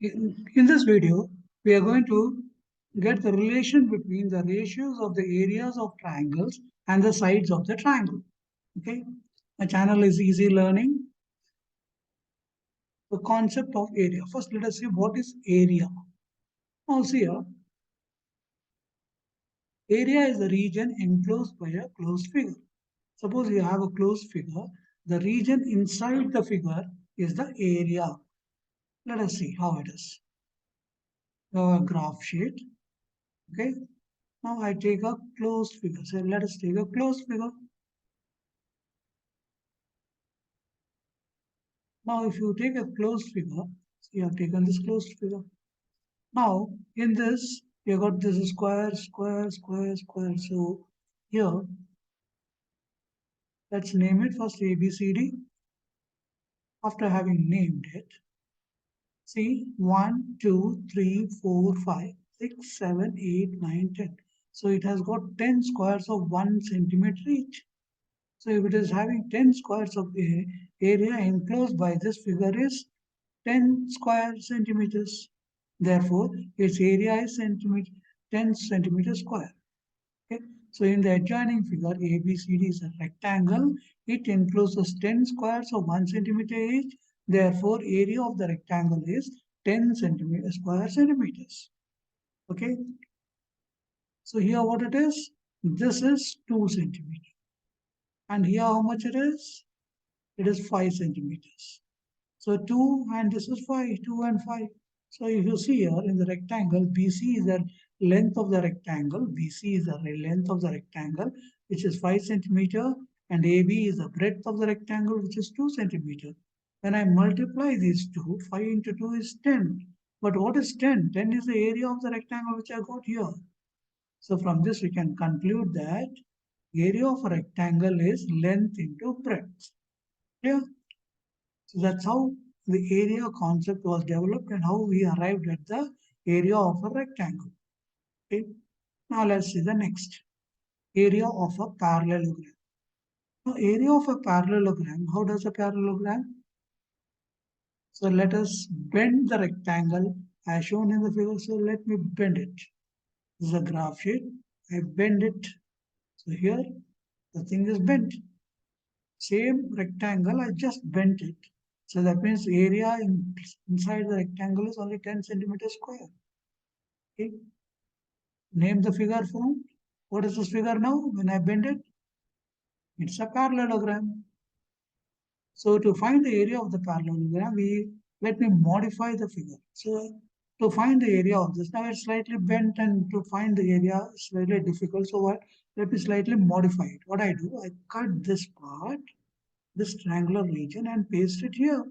In this video, we are going to get the relation between the ratios of the areas of triangles and the sides of the triangle. Okay, my channel is Easy Learning. The concept of area. First, let us see what is area. Now, see here, area is the region enclosed by a closed figure. Suppose you have a closed figure, the region inside the figure is the area. Let us see how it is. A graph sheet. Okay, now I take a closed figure. So let us take a closed figure. Now if you take a closed figure, so you have taken this closed figure. Now in this, you got this square, square, square, square. So here, let's name it first ABCD. After having named it, see 1, 2, 3, 4, 5, 6, 7, 8, 9, 10. So it has got 10 squares of 1 centimeter each. So if it is having 10 squares of area enclosed by this figure is 10 square centimeters. Therefore, its area is 10 centimeters square. Okay? So in the adjoining figure, ABCD is a rectangle. It encloses 10 squares of 1 centimeter each. Therefore, area of the rectangle is 10 square centimeters. Okay. So here what it is? This is 2 centimeters. And here how much it is? It is 5 centimeters. So 2 and this is 5, 2 and 5. So if you see here in the rectangle, BC is the length of the rectangle, BC is the length of the rectangle, which is 5 centimeter, and AB is the breadth of the rectangle, which is 2 centimeter. When I multiply these two, 5 into 2 is 10. But what is 10? 10 is the area of the rectangle which I got here. So from this we can conclude that area of a rectangle is length into breadth. Clear? So that's how the area concept was developed and how we arrived at the area of a rectangle. Okay. Now let's see the next. Area of a parallelogram. Now area of a parallelogram, how does a parallelogram? So let us bend the rectangle as shown in the figure. So let me bend it. This is a graph sheet. I bend it. So here the thing is bent. Same rectangle, I just bent it. So that means area inside the rectangle is only 10 centimeters square. Okay. Name the figure form. What is this figure now? When I bend it, it's a parallelogram. So to find the area of the parallelogram, let me modify the figure. So to find the area of this, now it's slightly bent and to find the area is slightly difficult. So what? Let me slightly modify it. What I do, I cut this part, this triangular region and paste it here.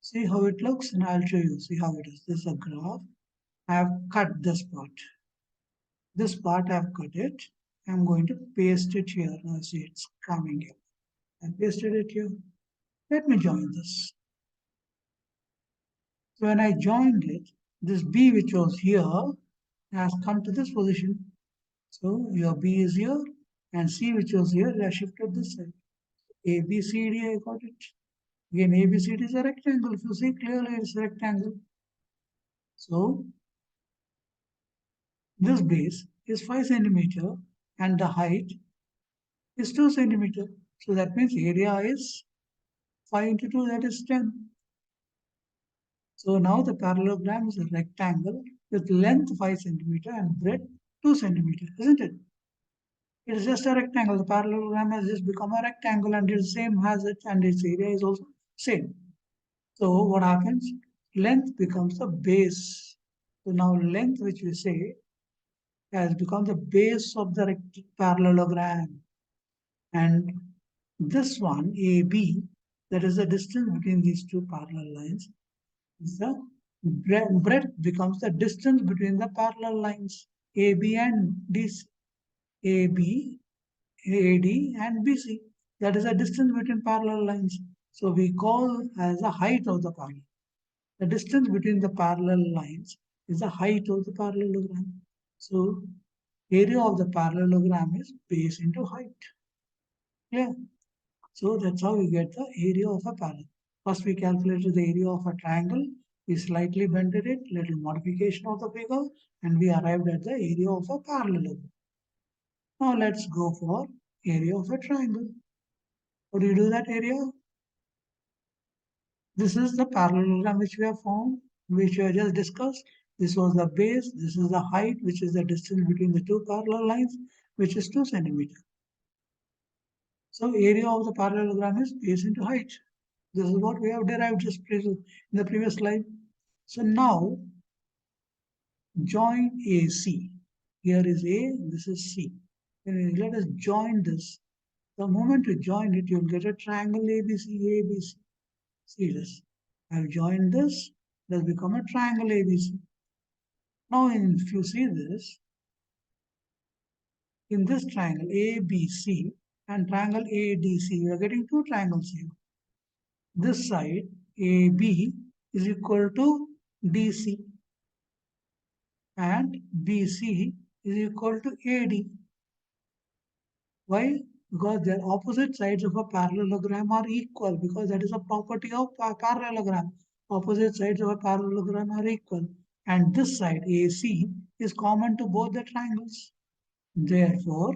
See how it looks and I'll show you. See how it is. This is a graph. I have cut this part. This part I have cut it. I'm going to paste it here. Now see it's coming here. I pasted it here. Let me join this. So when I joined it, this B which was here has come to this position. So your B is here and C which was here, I shifted this side. A, B, C, D, I got it. Again, A, B, C, D is a rectangle. If you see clearly, it's a rectangle. So this base is 5 centimeter and the height is 2 centimeter. So that means area is 5 into 2, that is 10. So now the parallelogram is a rectangle with length 5 centimeter and breadth 2 centimeter, isn't it? It is just a rectangle. The parallelogram has just become a rectangle and it's same as it and its area is also same. So what happens? Length becomes the base. So now length which we say has become the base of the parallelogram. And this one, AB, that is the distance between these two parallel lines, the breadth becomes the distance between the parallel lines AB and DC, AB, AD and BC. That is the distance between parallel lines. So we call as the height of the parallel. The distance between the parallel lines is the height of the parallelogram. So area of the parallelogram is base into height. Yeah. So that's how we get the area of a parallel. First we calculated the area of a triangle. We slightly bended it, little modification of the figure, and we arrived at the area of a parallelogram. Now let's go for area of a triangle. How do you do that area? This is the parallelogram which we have found, which we have just discussed. This was the base, this is the height, which is the distance between the two parallel lines, which is 2 centimeters. So area of the parallelogram is base into height. This is what we have derived just in the previous slide. So now join AC. Here is A, this is C. And let us join this. The moment you join it, you'll get a triangle ABC, ABC. See this. I've joined this, it has become a triangle ABC. Now, if you see this, in this triangle ABC and triangle ADC, we are getting two triangles here. This side AB is equal to DC and BC is equal to AD. Why? Because their opposite sides of a parallelogram are equal, because that is a property of a parallelogram. Opposite sides of a parallelogram are equal. And this side AC is common to both the triangles. Therefore,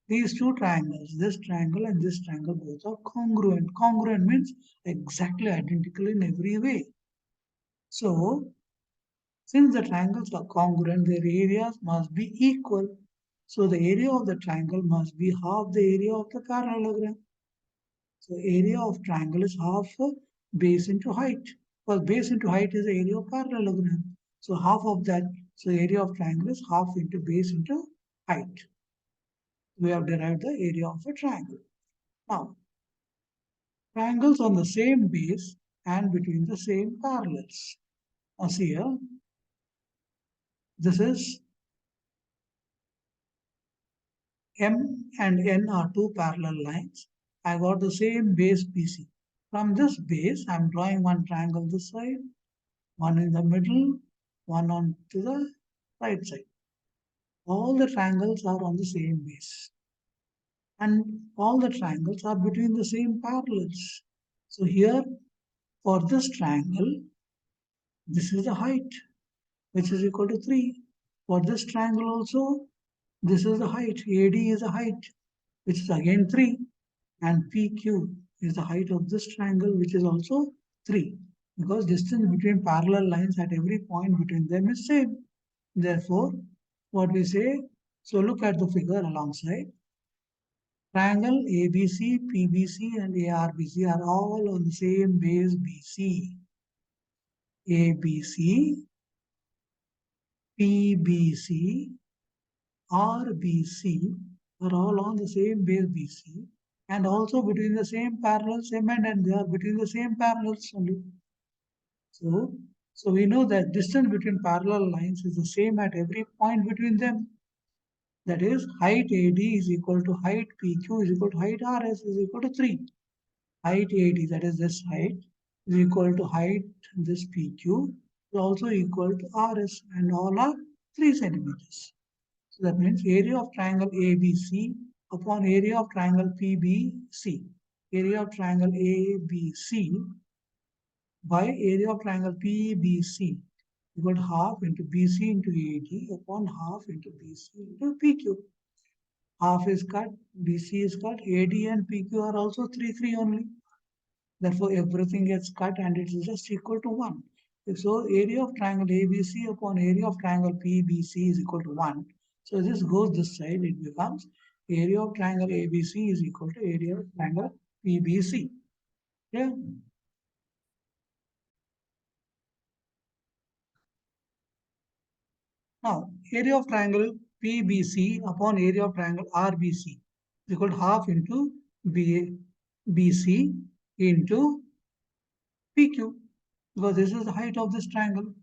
these two triangles, this triangle and this triangle, both are congruent. Congruent means exactly identical in every way. So, since the triangles are congruent, their areas must be equal. So, the area of the triangle must be half the area of the parallelogram. So, area of triangle is half base into height. Well, base into height is the area of parallelogram. So, half of that, so area of triangle is half into base into height. We have derived the area of a triangle. Now, triangles on the same base and between the same parallels. Now, see here, this is M and N are two parallel lines. I got the same base BC. From this base, I'm drawing one triangle this side, one in the middle, one on to the right side. All the triangles are on the same base. And all the triangles are between the same parallels. So here, for this triangle, this is the height, which is equal to 3. For this triangle also, this is the height. AD is the height, which is again 3. And PQ is the height of this triangle, which is also 3. Because distance between parallel lines at every point between them is same. Therefore, what we say, so look at the figure alongside. Triangle ABC, PBC and ARBC are all on the same base BC. ABC, PBC, RBC are all on the same base BC and also between the same parallel segment, and they are between the same parallels only. So we know that distance between parallel lines is the same at every point between them. That is, height AD is equal to height PQ is equal to height RS is equal to 3. Height AD, that is this height, is equal to height this PQ is also equal to RS, and all are 3 centimeters. So that means area of triangle ABC upon area of triangle PBC. Area of triangle ABC by area of triangle PBC equal to half into BC into AD upon half into BC into PQ. Half is cut, BC is cut, AD and PQ are also 3, 3 only. Therefore, everything gets cut and it is just equal to 1. So, area of triangle ABC upon area of triangle PBC is equal to 1. So, this goes this side, it becomes area of triangle ABC is equal to area of triangle PBC. Yeah. Now, area of triangle PBC upon area of triangle RBC is equal to half into BC into PQ, because this is the height of this triangle.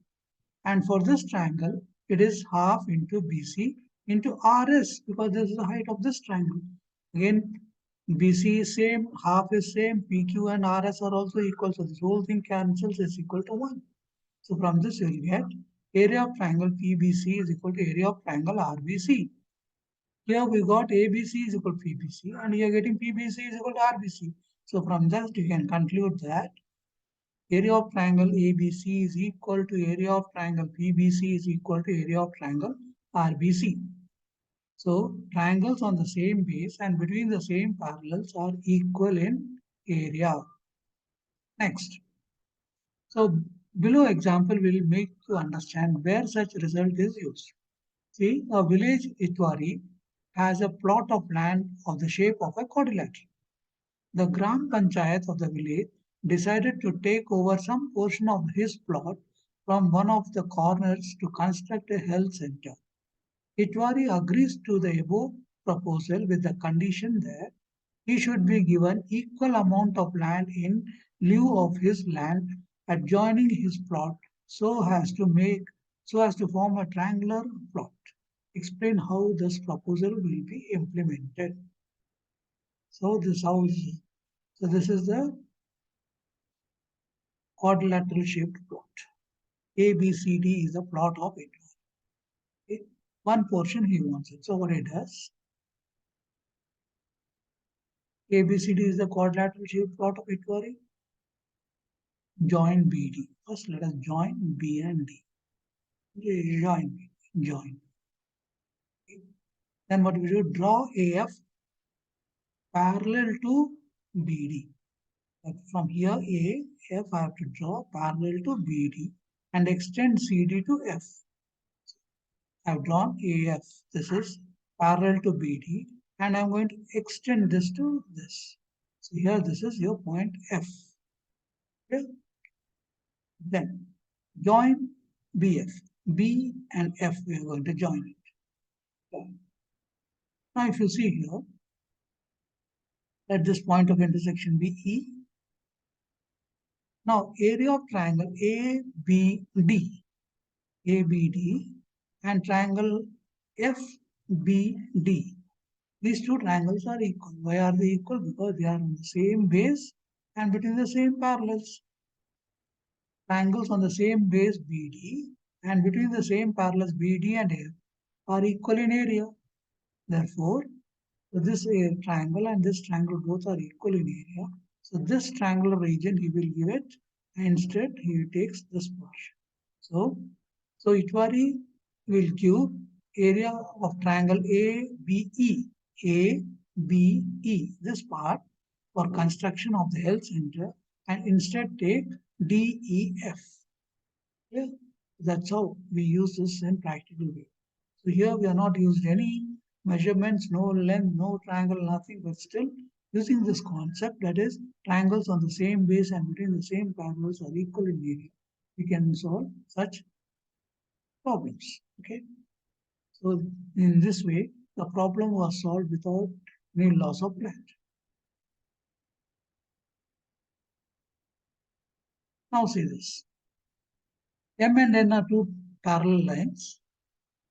And for this triangle, it is half into BC into RS, because this is the height of this triangle. Again, BC is same, half is same, PQ and RS are also equal. So this whole thing cancels, is equal to 1. So from this you will get area of triangle PBC is equal to area of triangle RBC. Here we got ABC is equal to PBC, and you are getting PBC is equal to RBC. So from that you can conclude that area of triangle ABC is equal to area of triangle PBC is equal to area of triangle RBC. So triangles on the same base and between the same parallels are equal in area. Next. So below example will make you understand where such result is used. See, a village Itwari has a plot of land of the shape of a quadrilateral. The Gram Panchayat of the village decided to take over some portion of his plot from one of the corners to construct a health center. Itwari agrees to the above proposal with the condition that he should be given equal amount of land in lieu of his land adjoining his plot so as to form a triangular plot. Explain how this proposal will be implemented. So this is the quadrilateral shaped plot. ABCD is the plot of it. Okay. One portion he wants it. So what it does, ABCD is the quadrilateral shaped plot of Itwari. Join BD. First let us join B and D. Join B. Join. Okay. Then what we do? Draw AF parallel to BD. From here AF I have to draw parallel to BD and extend CD to F. I've drawn AF. This is parallel to BD and I'm going to extend this to this. So here this is your point F. Okay. Then join BF. B and F we are going to join it. Okay. Now if you see here, let this point of intersection be E. Now area of triangle ABD, ABD and triangle FBD. These two triangles are equal. Why are they equal? Because they are on the same base and between the same parallels. Triangles on the same base BD and between the same parallels BD and F are equal in area. Therefore, this triangle and this triangle both are equal in area. So this triangular region he will give it and instead he takes this portion. So Itwari will give area of triangle ABE, ABE, this part for construction of the health center and instead take DEF. Yeah, that's how we use this in practical way. So here we are not used any measurements, no length, no triangle, nothing, but still using this concept that is triangles on the same base and between the same parallels are equal in area. We can solve such problems. Okay. So in this way, the problem was solved without any loss of land. Now see this. M and N are two parallel lines,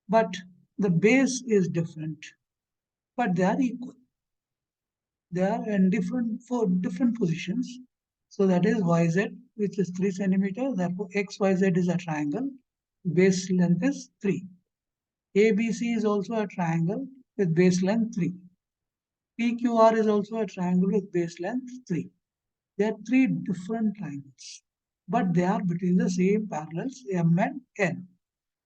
but the base is different, but they are equal. They are in different positions. So that is YZ, which is 3 centimeter. Therefore, XYZ is a triangle. Base length is 3. ABC is also a triangle with base length 3. PQR is also a triangle with base length 3. There are 3 different triangles, but they are between the same parallels M and N.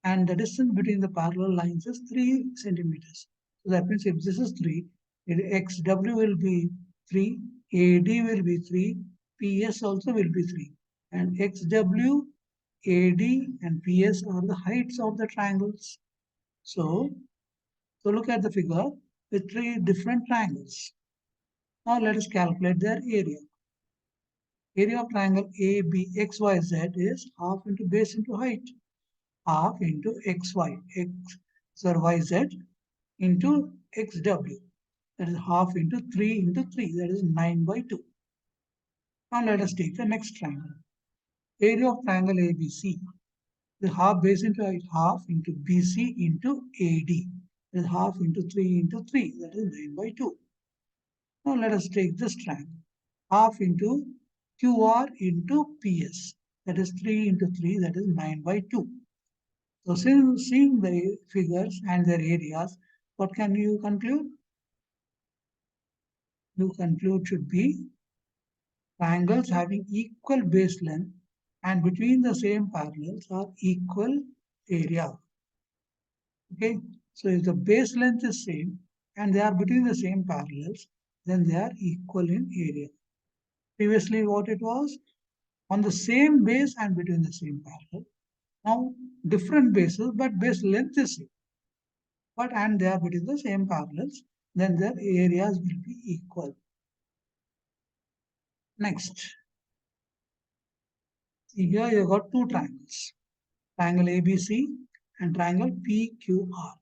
And the distance between the parallel lines is 3 centimeters. So that means if this is 3, XW will be 3, AD will be 3, PS also will be 3. And XW, AD, and PS are the heights of the triangles. So look at the figure with 3 different triangles. Now let us calculate their area. Area of triangle ABXYZ is half into base into height. Half into XY, YZ into XW. That is half into 3, that is 9 by 2. Now let us take the next triangle. Area of triangle ABC. The half base into height, half into BC into AD. That is half into 3, that is 9 by 2. Now let us take this triangle. Half into QR into PS. That is 3 into 3, that is 9 by 2. So seeing the figures and their areas, what can you conclude? You conclude should be triangles having equal base length and between the same parallels are equal area. Okay, so if the base length is same and they are between the same parallels, then they are equal in area. Previously, what it was on the same base and between the same parallel. Now, different bases, but base length is same. But and they are between the same parallels, then their areas will be equal. Next, see here you got two triangles, triangle ABC and triangle PQR.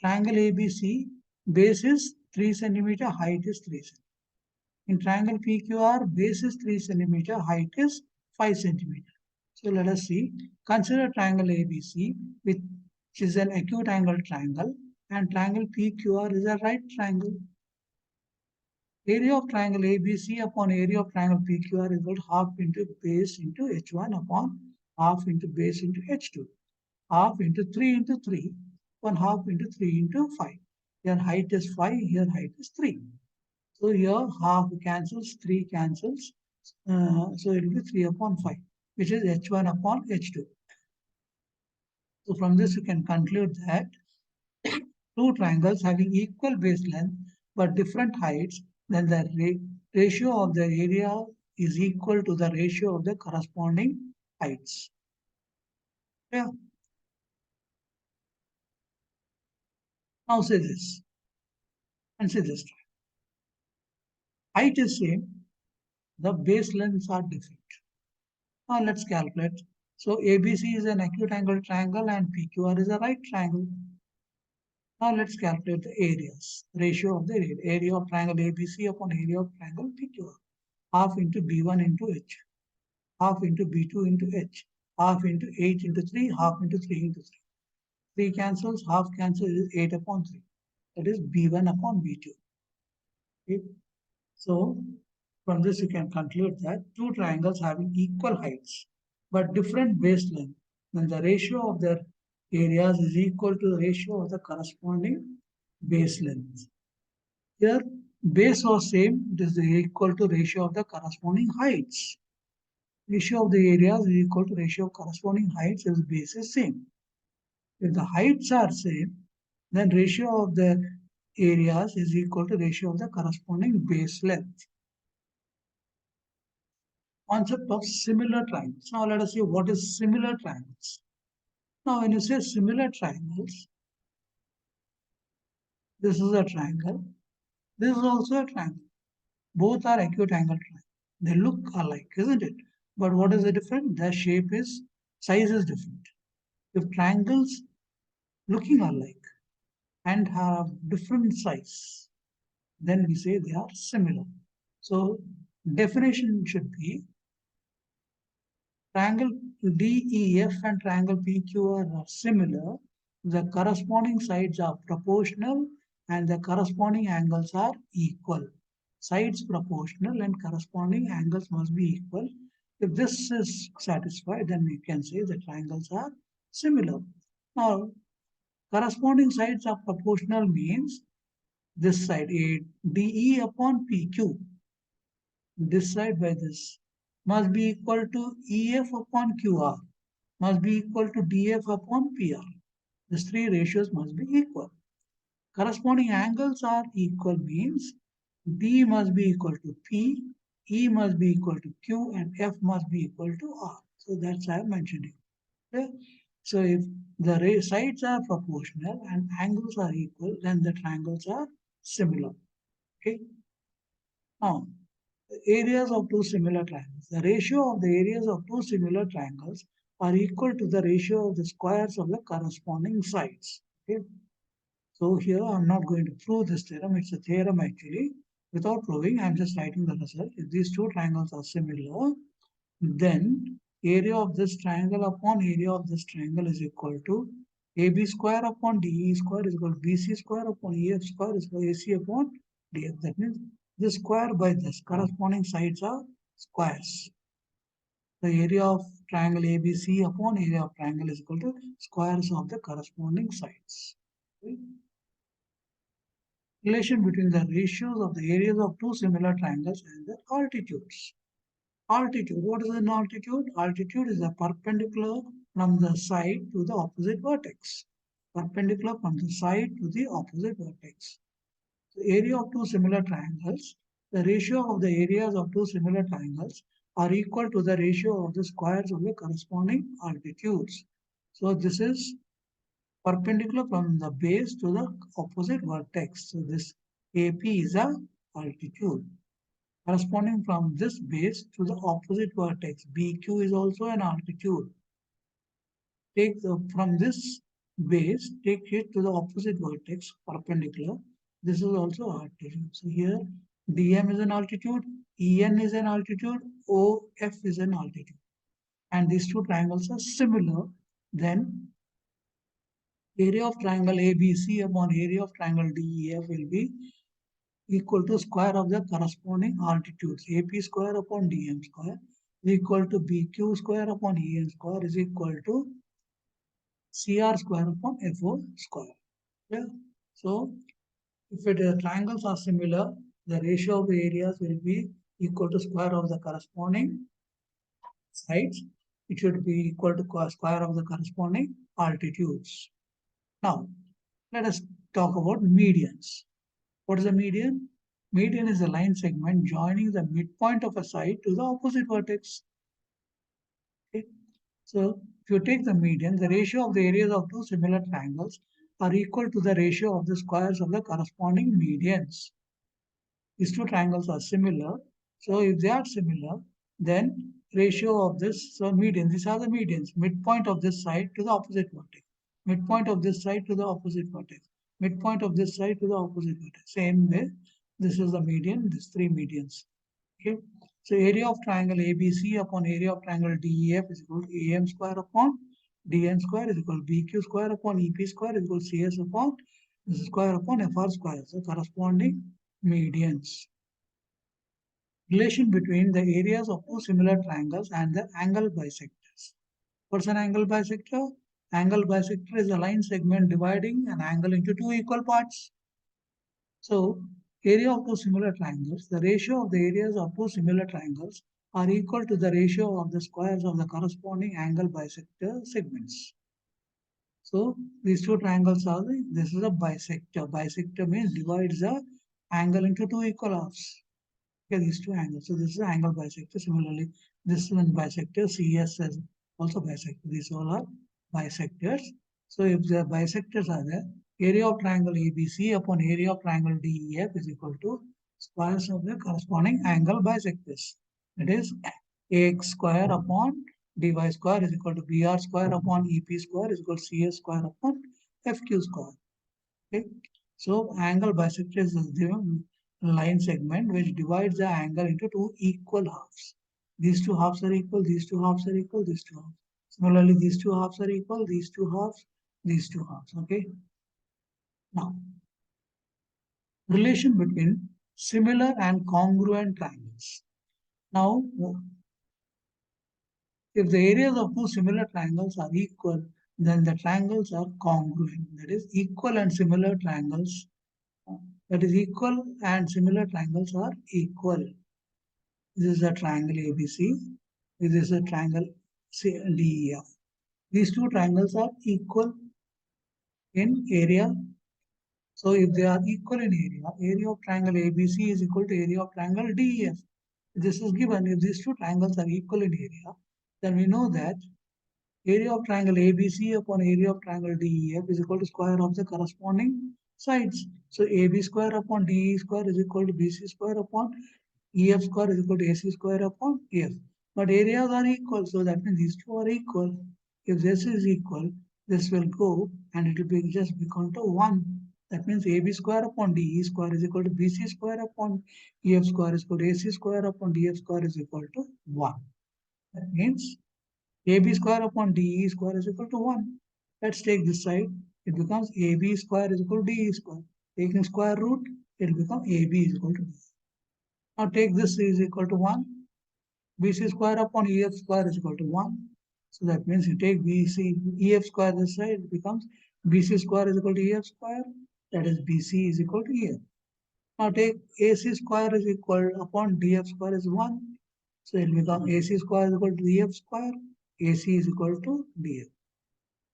Triangle ABC base is 3 centimeter, height is 3 centimeter. In triangle PQR, base is 3 centimeter, height is 5 centimeter. So let us see. Consider triangle ABC, which is an acute angle triangle, and triangle PQR is a right triangle. Area of triangle ABC upon area of triangle PQR is equal to half into base into H1 upon half into base into H2. Half into 3 into 3 upon half into 3 into 5. Here height is 5, here height is 3. So here half cancels, 3 cancels. So it will be 3 upon 5, which is H1 upon H2. So from this you can conclude that two triangles having equal base length but different heights, then the ratio of the area is equal to the ratio of the corresponding heights. Yeah. Now say this and say this. Height is same, the base lengths are different. Now let's calculate. So ABC is an acute angle triangle and PQR is a right triangle. Now let's calculate the areas, ratio of the area of triangle ABC upon area of triangle PQR. Half into B1 into H, half into B2 into H, half into 8 into 3, half into 3 into 3. 3 cancels, half cancels is 8 upon 3. That is B1 upon B2. Okay. So from this you can conclude that two triangles having equal heights but different base length, then the ratio of their areas is equal to the ratio of the corresponding base length. Here base was same, it is equal to ratio of the corresponding heights. Ratio of the areas is equal to ratio of corresponding heights if base is same. If the heights are same, then ratio of the areas is equal to ratio of the corresponding base length. Concept of similar triangles. Now let us see what is similar triangles. Now when you say similar triangles, this is a triangle, this is also a triangle. Both are acute angle triangles. They look alike, isn't it? But what is the difference? Their shape is, size is different. If triangles looking alike and have different size, then we say they are similar. So definition should be triangle DEF and triangle PQR are similar. The corresponding sides are proportional and the corresponding angles are equal. Sides proportional and corresponding angles must be equal. If this is satisfied, then we can say the triangles are similar. Now, corresponding sides are proportional means this side, a DE upon PQ, this side by this, must be equal to EF upon QR, must be equal to DF upon PR. These three ratios must be equal. Corresponding angles are equal means D must be equal to P, E must be equal to Q, and F must be equal to R. So that's I am mentioning. Okay? So if the sides are proportional and angles are equal, then the triangles are similar. Okay. Now, the areas of two similar triangles. The ratio of the areas of two similar triangles are equal to the ratio of the squares of the corresponding sides. Okay. So here I'm not going to prove this theorem. It's a theorem actually. Without proving, I'm just writing the result. If these two triangles are similar, then area of this triangle upon area of this triangle is equal to AB square upon DE square is equal to BC square upon EF square is equal to AC upon DF. That means this square by this corresponding sides are squares. The area of triangle ABC upon area of triangle is equal to squares of the corresponding sides. Okay. Relation between the ratios of the areas of two similar triangles and their altitudes. Altitude. What is an altitude? Altitude is the perpendicular from the side to the opposite vertex. Perpendicular from the side to the opposite vertex. The area of two similar triangles. The ratio of the areas of two similar triangles are equal to the ratio of the squares of the corresponding altitudes. So this is perpendicular from the base to the opposite vertex. So this AP is a altitude corresponding from this base to the opposite vertex. BQ is also an altitude. Take from this base, take it to the opposite vertex, perpendicular. This is also altitude. So here DM is an altitude, EN is an altitude, OF is an altitude. And these two triangles are similar, then area of triangle ABC upon area of triangle DEF will be equal to square of the corresponding altitudes. AP square upon DM square is equal to BQ square upon EN square is equal to CR square upon FO square. Yeah. So if the triangles are similar, the ratio of the areas will be equal to square of the corresponding sides. It should be equal to square of the corresponding altitudes. Now, let us talk about medians. What is a median? Median is a line segment joining the midpoint of a side to the opposite vertex. Okay. So if you take the median, the ratio of the areas of two similar triangles are equal to the ratio of the squares of the corresponding medians. These two triangles are similar. So if they are similar, then ratio of this, so median, these are the medians, midpoint of this side to the opposite vertex, midpoint of this side to the opposite vertex, midpoint of this side to the opposite vertex. Same way, this is the median, these three medians. Okay. So area of triangle ABC upon area of triangle DEF is equal to AM square upon DN square is equal to BQ square upon EP square is equal to CS upon this square upon FR square. So corresponding medians. Relation between the areas of two similar triangles and the angle bisectors. What's an angle bisector? Angle bisector is a line segment dividing an angle into two equal parts. So, area of two similar triangles, the ratio of the areas of two similar triangles are equal to the ratio of the squares of the corresponding angle bisector segments. So, these two triangles are this is a bisector. Bisector means divides the angle into two equal halves. Okay, these two angles. So, this is angle bisector. Similarly, this one bisector, CS is also bisector. These all are bisectors. So, if the bisectors are there, area of triangle ABC upon area of triangle DEF is equal to squares of the corresponding angle bisectors. That is AX square upon dy square is equal to BR square upon EP square is equal to CS square upon FQ square. Okay. So angle bisector is the line segment which divides the angle into two equal halves. These two halves are equal, these two halves are equal, these two halves. Similarly, these two halves are equal, these two halves, these two halves. Okay. Now, relation between similar and congruent triangles. Now, if the areas of two similar triangles are equal, then the triangles are congruent. That is, equal and similar triangles. That is, equal and similar triangles are equal. This is a triangle ABC. This is a triangle DEF. These two triangles are equal in area. So if they are equal in area of triangle ABC is equal to area of triangle DEF. This is given. If these two triangles are equal in area, then we know that area of triangle ABC upon area of triangle DEF is equal to square of the corresponding sides. So AB square upon DE square is equal to BC square upon EF square is equal to AC square upon EF. But areas are equal, so that means these two are equal. If this is equal, this will go and it will be just become to 1. That means AB square upon DE square is equal to BC square upon EF square is equal to AC square upon DF square is equal to 1. That means AB square upon DE square is equal to 1. Let's take this side. It becomes AB square is equal to DE square. Taking square root, it will become AB is equal to DE. Now take this is equal to 1. BC square upon EF square is equal to 1. So that means you take BC, EF square this side, it becomes BC square is equal to EF square. That is BC is equal to EF. Now take AC square is equal upon DF square is 1. So it will become AC square is equal to EF square, AC is equal to DF.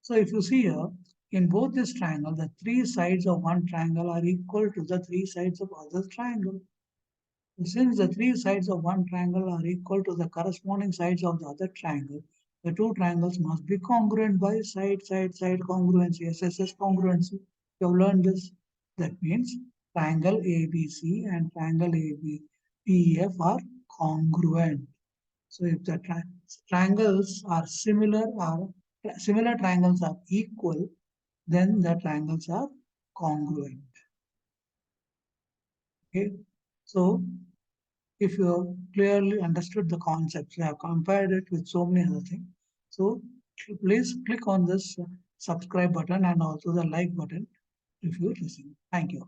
So if you see here, in both this triangle, the three sides of one triangle are equal to the three sides of other triangle. Since the three sides of one triangle are equal to the corresponding sides of the other triangle, the two triangles must be congruent by side congruency, SSS congruency. You have learned this. That means triangle ABC and triangle ABEF are congruent. So if the triangles are similar or similar triangles are equal, then the triangles are congruent. Okay. So if you have clearly understood the concepts, you have compared it with so many other things. So please click on this subscribe button and also the like button if you listen. Thank you.